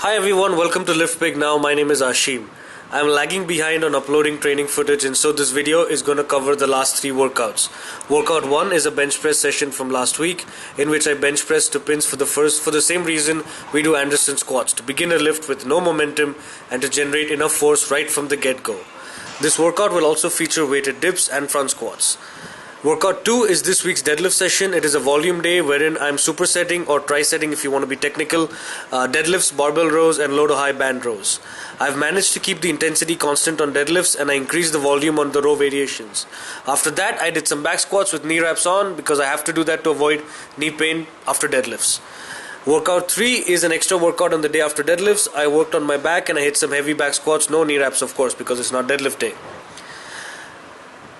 Hi everyone, welcome to Lift Big Now. My name is Ashim. I'm lagging behind on uploading training footage, and so this video is going to cover the last 3 workouts. Workout 1 is a bench press session from last week in which I bench pressed to pins for the same reason we do Anderson squats, to begin a lift with no momentum and to generate enough force right from the get-go. This workout will also feature weighted dips and front squats. Workout 2 is this week's deadlift session. It is a volume day wherein I'm supersetting or trisetting, if you want to be technical, deadlifts, barbell rows and low to high band rows. I've managed to keep the intensity constant on deadlifts and I increased the volume on the row variations. After that, I did some back squats with knee wraps on because I have to do that to avoid knee pain after deadlifts. Workout 3 is an extra workout on the day after deadlifts. I worked on my back and I hit some heavy back squats, no knee wraps of course because it's not deadlift day.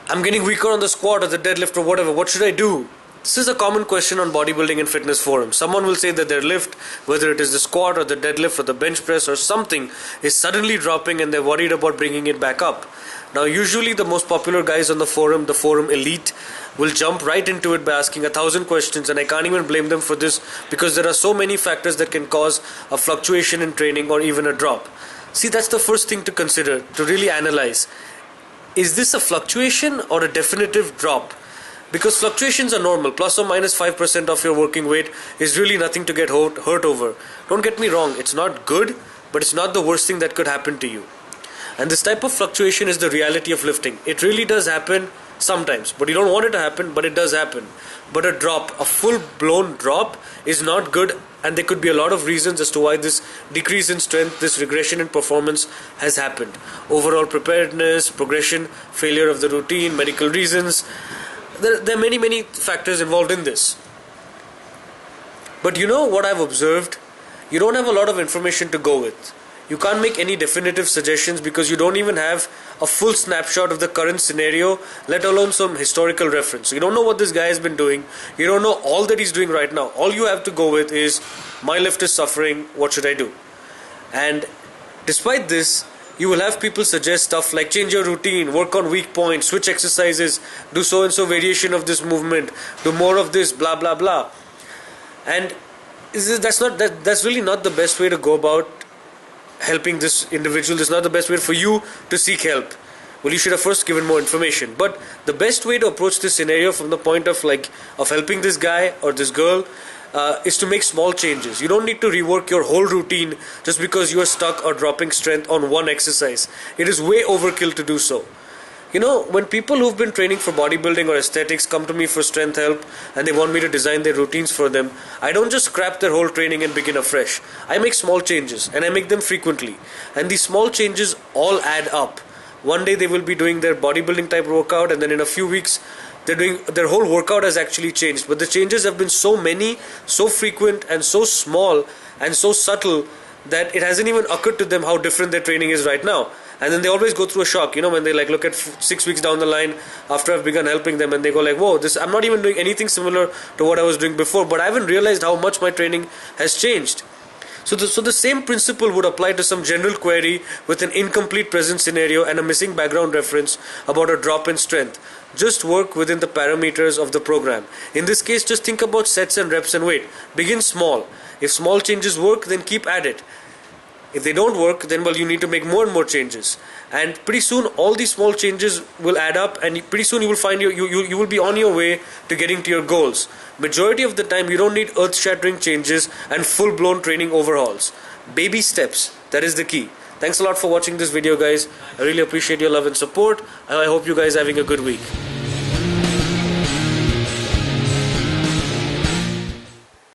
I'm getting weaker on the squat or the deadlift or whatever. What should I do? This is a common question on bodybuilding and fitness forums. Someone will say that their lift, whether it is the squat or the deadlift or the bench press or something, is suddenly dropping and they're worried about bringing it back up. Now usually the most popular guys on the forum elite, will jump right into it by asking 1,000 questions, and I can't even blame them for this because there are so many factors that can cause a fluctuation in training or even a drop. See, that's the first thing to consider, to really analyze. Is this a fluctuation or a definitive drop? Because fluctuations are normal. Plus or minus 5% of your working weight is really nothing to get hurt over. Don't get me wrong, it's not good, but it's not the worst thing that could happen to you. And this type of fluctuation is the reality of lifting. It really does happen sometimes, but you don't want it to happen, but it does happen. But a drop, a full-blown drop, is not good, and there could be a lot of reasons as to why this decrease in strength, this regression in performance has happened. Overall preparedness, progression, failure of the routine, medical reasons. There are many factors involved in this. But you know what I've observed? You don't have a lot of information to go with. You can't make any definitive suggestions because you don't even have a full snapshot of the current scenario, let alone some historical reference. So you don't know what this guy has been doing. You don't know all that he's doing right now. All you have to go with is, my lift is suffering, what should I do? And despite this, you will have people suggest stuff like change your routine, work on weak points, switch exercises, do so and so variation of this movement, do more of this, blah blah blah. And that's really not the best way to go about helping this individual. This is not the best way for you to seek help. Well, you should have first given more information. But the best way to approach this scenario from the point of helping this guy or this girl is to make small changes. You don't need to rework your whole routine just because you are stuck or dropping strength on one exercise. It is way overkill to do so. You know, when people who've been training for bodybuilding or aesthetics come to me for strength help and they want me to design their routines for them, I don't just scrap their whole training and begin afresh. I make small changes and I make them frequently. And these small changes all add up. One day they will be doing their bodybuilding type workout, and then in a few weeks their whole workout has actually changed. But the changes have been so many, so frequent and so small and so subtle that it hasn't even occurred to them how different their training is right now. And then they always go through a shock, when they look at 6 weeks down the line after I've begun helping them, and they go like, whoa, I'm not even doing anything similar to what I was doing before, but I haven't realized how much my training has changed. So the same principle would apply to some general query with an incomplete present scenario and a missing background reference about a drop in strength. Just work within the parameters of the program. In this case, just think about sets and reps and weight. Begin small. If small changes work, then keep at it. If they don't work, then you need to make more and more changes. And pretty soon all these small changes will add up, and pretty soon you will find you will be on your way to getting to your goals. Majority of the time you don't need earth-shattering changes and full-blown training overhauls. Baby steps, that is the key. Thanks a lot for watching this video, guys. I really appreciate your love and support, and I hope you guys are having a good week.